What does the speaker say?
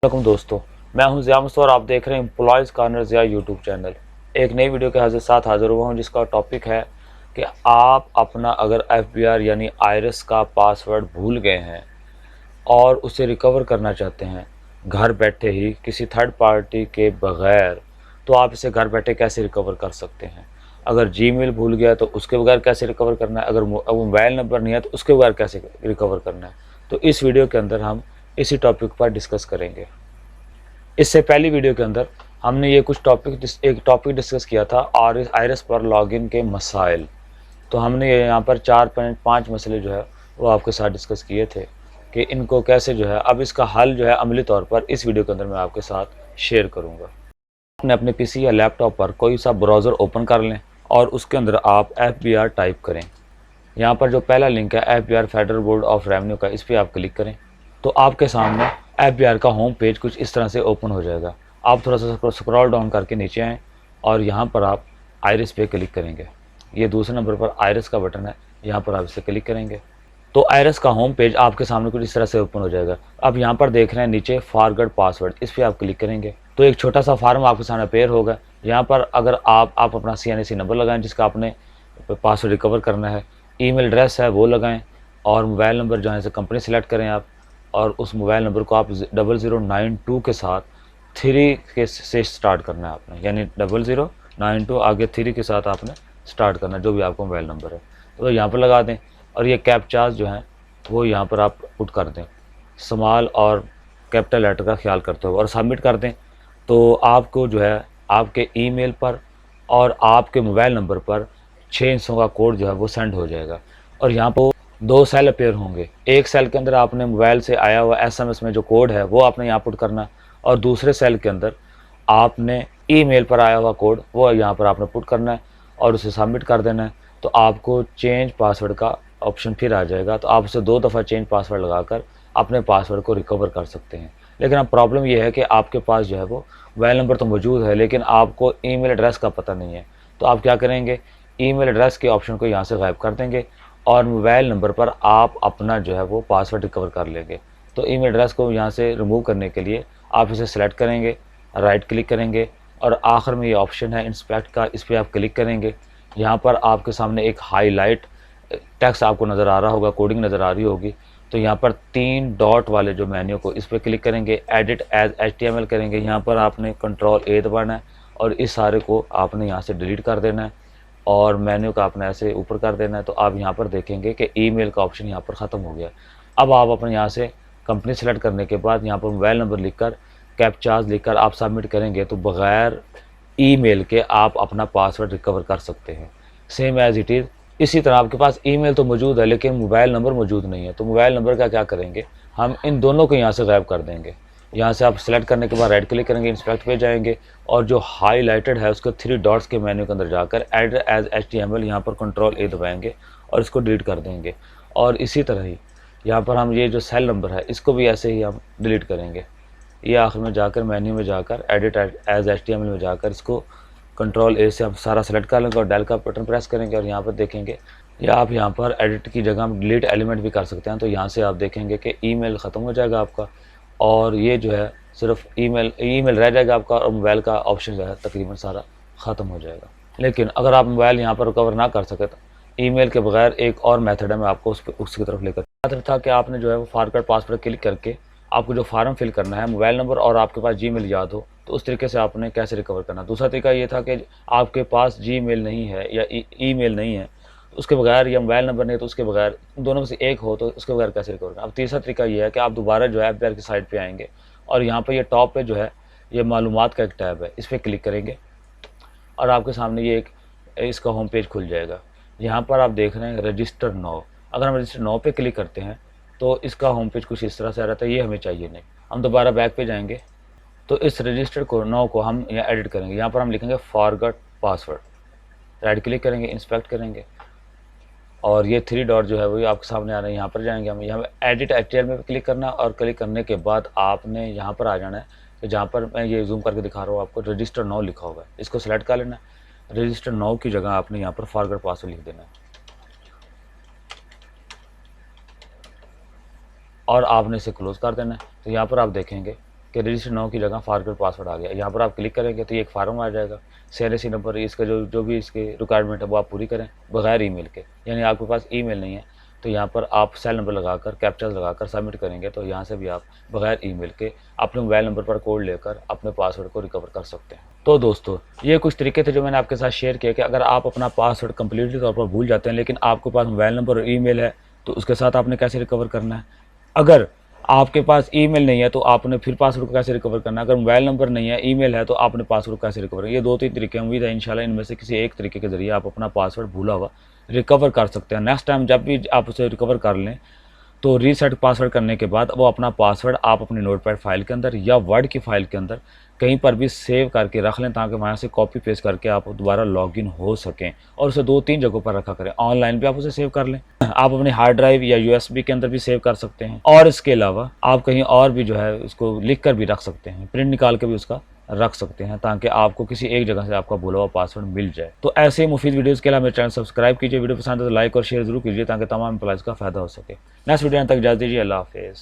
वालेकुम दोस्तों, मैं हूं ज़िया मुस्तफ़ा और आप देख रहे हैं employees corner Zia YouTube channel. एक नई वीडियो के साथ हाज़िर हुआ हूं जिसका टॉपिक है कि आप अपना अगर एफबीआर यानी आइरिस का पासवर्ड भूल गए हैं और उसे रिकवर करना चाहते हैं घर बैठे ही किसी थर्ड पार्टी के बगैर, तो आप इसे घर बैठे कैसे रिकवर कर सकते हैं। अगर जीमेल भूल गया तो उसके बगैर कैसे रिकवर करना है, अगर मोबाइल नंबर नहीं है तो उसके बगैर कैसे रिकवर करना है। तो इस वीडियो के अंदर हम इसी टॉपिक पर डिस्कस करेंगे। इससे पहली वीडियो के अंदर हमने ये कुछ एक टॉपिक डिस्कस किया था और इस आइरिस पर लॉगिन के मसाइल। तो हमने यहाँ पर 4.5 मसले जो है वो आपके साथ डिस्कस किए थे कि इनको कैसे जो है अब इसका हल जो है अमली तौर पर इस वीडियो के अंदर मैं आपके साथ शेयर करूँगा। आपने अपने पीसी या लैपटॉप पर कोई सा ब्राउज़र ओपन कर लें और उसके अंदर आप एफबीआर टाइप करें। यहाँ पर जो पहला लिंक है FBR federal board of revenue का, इस पर आप क्लिक करें तो आपके सामने एफबीआर का होम पेज कुछ इस तरह से ओपन हो जाएगा। आप थोड़ा सा स्क्रॉल डाउन करके नीचे आएँ और यहाँ पर आप आइरिस पे क्लिक करेंगे। ये दूसरे नंबर पर आइरिस का बटन है, यहाँ पर आप इसे क्लिक करेंगे तो आइरिस का होम पेज आपके सामने कुछ इस तरह से ओपन हो जाएगा। अब यहाँ पर देख रहे हैं नीचे फॉरगॉट पासवर्ड, इस पर आप क्लिक करेंगे तो एक छोटा सा फार्म आपके सामने अपेयर होगा। यहाँ पर अगर आप अपना CNC नंबर लगाएं जिसका आपने पासवर्ड रिकवर करना है, ईमेल एड्रेस है वो लगाएं और मोबाइल नंबर जहाँ से कंपनी सेलेक्ट करें आप, और उस मोबाइल नंबर को आप 0092 के साथ 3 के से स्टार्ट करना है आपने, यानी 0092 आगे 3 के साथ आपने स्टार्ट करना है जो भी आपका मोबाइल नंबर है। तो यहाँ पर लगा दें और ये कैप्चार्ज जो हैं वो यहाँ पर आप पुट कर दें, स्मॉल और कैपिटल लेटर का ख्याल करते हुए, और सबमिट कर दें। तो आपको जो है आपके ईमेल पर और आपके मोबाइल नंबर पर 6 अंकों का कोड जो है वो सेंड हो जाएगा। और यहाँ पर 2 सेल अपेयर होंगे। एक सेल के अंदर आपने मोबाइल से आया हुआ SMS में जो कोड है वो आपने यहाँ पुट करना, और दूसरे सेल के अंदर आपने ईमेल पर आया हुआ कोड वो यहाँ पर आपने पुट करना है और उसे सबमिट कर देना है। तो आपको चेंज पासवर्ड का ऑप्शन फिर आ जाएगा, तो आप उसे 2 दफ़ा चेंज पासवर्ड लगाकर अपने पासवर्ड को रिकवर कर सकते हैं। लेकिन अब प्रॉब्लम यह है कि आपके पास जो है वो मोबाइल नंबर तो मौजूद है लेकिन आपको ईमेल एड्रेस का पता नहीं है। तो आप क्या करेंगे, ईमेल एड्रेस के ऑप्शन को यहाँ से गायब कर देंगे और मोबाइल नंबर पर आप अपना जो है वो पासवर्ड रिकवर कर लेंगे। तो ईमेल एड्रेस को यहाँ से रिमूव करने के लिए आप इसे सेलेक्ट करेंगे, राइट क्लिक करेंगे और आखिर में ये ऑप्शन है इंस्पेक्ट का, इस पर आप क्लिक करेंगे। यहाँ पर आपके सामने एक हाईलाइट टेक्स्ट आपको नज़र आ रहा होगा, कोडिंग नज़र आ रही होगी। तो यहाँ पर 3 डॉट वाले जो मेन्यू को इस पर क्लिक करेंगे, एडिट एज HTML करेंगे। यहाँ पर आपने Ctrl+A दबाना है और इस सारे को आपने यहाँ से डिलीट कर देना है और मेन्यू का आपने ऐसे ऊपर कर देना है। तो आप यहाँ पर देखेंगे कि ईमेल का ऑप्शन यहाँ पर ख़त्म हो गया। अब आप अपने यहाँ से कंपनी सेलेक्ट करने के बाद यहाँ पर मोबाइल नंबर लिखकर कैप्चार्ज लिखकर आप सबमिट करेंगे तो बग़ैर ईमेल के आप अपना पासवर्ड रिकवर कर सकते हैं, सेम एज़ इट इज़। इसी तरह आपके पास ईमेल तो मौजूद है लेकिन मोबाइल नंबर मौजूद नहीं है, तो मोबाइल नंबर का क्या करेंगे, हम इन दोनों को यहाँ से गायब कर देंगे। यहाँ से आप सेलेक्ट करने के बाद राइट क्लिक करेंगे, इंस्पेक्ट पे जाएंगे और जो हाईलाइटेड है उसके 3 डॉट्स के मेन्यू के अंदर जाकर एड एज HTML यहाँ पर Ctrl+A दबाएंगे और इसको डिलीट कर देंगे। और इसी तरह ही यहाँ पर हम ये जो सेल नंबर है इसको भी ऐसे ही हम डिलीट करेंगे। ये आखिर में जाकर मेन्यू में जाकर एडिट एज HTML में जाकर इसको Ctrl+A से आप सारा सेलेक्ट कर लेंगे और डेल का बटन प्रेस करेंगे और यहाँ पर देखेंगे, या आप यहाँ पर एडिट की जगह हम डिलीट एलिमेंट भी कर सकते हैं। तो यहाँ से आप देखेंगे कि ईमेल ख़त्म हो जाएगा आपका और ये जो है सिर्फ ईमेल रह जाएगा आपका और मोबाइल का ऑप्शन जो है तकरीबन सारा ख़त्म हो जाएगा। लेकिन अगर आप मोबाइल यहाँ पर रिकवर ना कर सके तो ईमेल के बगैर एक और मेथड है, मैं आपको उसकी तरफ लेकर मेथड था कि आपने जो है वो फॉरगॉट पासवर्ड क्लिक करके आपको जो फार्म फिल करना है, मोबाइल नंबर और आपके पास जीमेल याद हो तो उस तरीके से आपने कैसे रिकवर करना। दूसरा तरीका ये था कि आपके पास जीमेल नहीं है या ईमेल नहीं है उसके बगैर, या मोबाइल नंबर नहीं है तो उसके बगैर, दोनों में से एक हो तो उसके बगैर कैसे रिकवर करना। अब तीसरा तरीका ये है कि आप दोबारा जो है एफबीआर की साइट पे आएंगे और यहाँ पर ये टॉप पे जो है ये मालूमात का एक टैब है, इस पर क्लिक करेंगे और आपके सामने ये एक इसका होम पेज खुल जाएगा। यहाँ पर आप देख रहे हैं रजिस्टर नाउ। अगर हम रजिस्टर नाउ पे क्लिक करते हैं तो इसका होम पेज कुछ इस तरह से आ रहा था, ये हमें चाहिए नहीं। हम दोबारा बैक पे जाएंगे तो इस रजिस्टर को नाउ को हम यहाँ एडिट करेंगे। यहाँ पर हम लिखेंगे फॉरगॉट पासवर्ड, राइट क्लिक करेंगे, इंस्पेक्ट करेंगे और ये 3 डॉट जो है वो आपके सामने आ रहे हैं। यहाँ पर जाएंगे, हम यहाँ एडिट HTML में क्लिक करना और क्लिक करने के बाद आपने यहाँ पर आ जाना है कि जहाँ पर मैं ये जूम करके दिखा रहा हूँ आपको रजिस्टर नाउ लिखा हुआ है, इसको सेलेक्ट कर लेना है। रजिस्टर नाउ की जगह आपने यहाँ पर फॉरगॉट पासवर्ड लिख देना है और आपने इसे क्लोज कर देना है। तो यहाँ पर आप देखेंगे कि रजिस्टर नाउ की जगह फॉरगेट पासवर्ड आ गया। यहाँ पर आप क्लिक करेंगे तो ये एक फार्म आ जाएगा। CNAC नंबर, इसका जो भी इसके रिक्वायरमेंट है वो आप पूरी करें बगैर ईमेल के। यानी आपके पास ईमेल नहीं है तो यहाँ पर आप सेल नंबर लगाकर कैप्चर लगाकर सबमिट करेंगे तो यहाँ से भी आप बगैर ईमेल के अपने मोबाइल नंबर पर कोड लेकर अपने पासवर्ड को रिकवर कर सकते हैं। तो दोस्तों, ये कुछ तरीके थे जो मैंने आपके साथ शेयर किया कि अगर आप अपना पासवर्ड कंप्लीटली तौर पर भूल जाते हैं लेकिन आपके पास मोबाइल नंबर और ईमेल है तो उसके साथ आपने कैसे रिकवर करना है। अगर आपके पास ईमेल नहीं है तो आपने फिर पासवर्ड को कैसे रिकवर करना है। अगर मोबाइल नंबर नहीं है, ईमेल है, तो आपने पासवर्ड कैसे रिकवर करना है। ये 2-3 तरीके हैं। उम्मीद है इंशाल्लाह इनमें से किसी एक तरीके के ज़रिए आप अपना पासवर्ड भूला हुआ रिकवर कर सकते हैं। नेक्स्ट टाइम जब भी आप उसे रिकवर कर लें तो रीसेट पासवर्ड करने के बाद वो अपना पासवर्ड आप अपनी नोटपैड फाइल के अंदर या वर्ड की फाइल के अंदर कहीं पर भी सेव करके रख लें ताकि वहाँ से कॉपी पेस्ट करके आप दोबारा लॉगिन हो सकें। और उसे 2-3 जगहों पर रखा करें। ऑनलाइन भी आप उसे सेव कर लें, आप अपनी हार्ड ड्राइव या USB के अंदर भी सेव कर सकते हैं। और इसके अलावा आप कहीं और भी जो है उसको लिख कर भी रख सकते हैं, प्रिंट निकाल के भी उसका रख सकते हैं ताकि आपको किसी एक जगह से आपका भूला हुआ पासवर्ड मिल जाए। तो ऐसे ही मुफीद वीडियोस के लिए मेरे चैनल सब्सक्राइब कीजिए। वीडियो पसंद है तो लाइक और शेयर जरूर कीजिए ताकि तमाम एम्प्लॉइज़ का फायदा हो सके। नेक्स्ट वीडियो तक इजाज़त दीजिए। अल्लाह हाफिज़।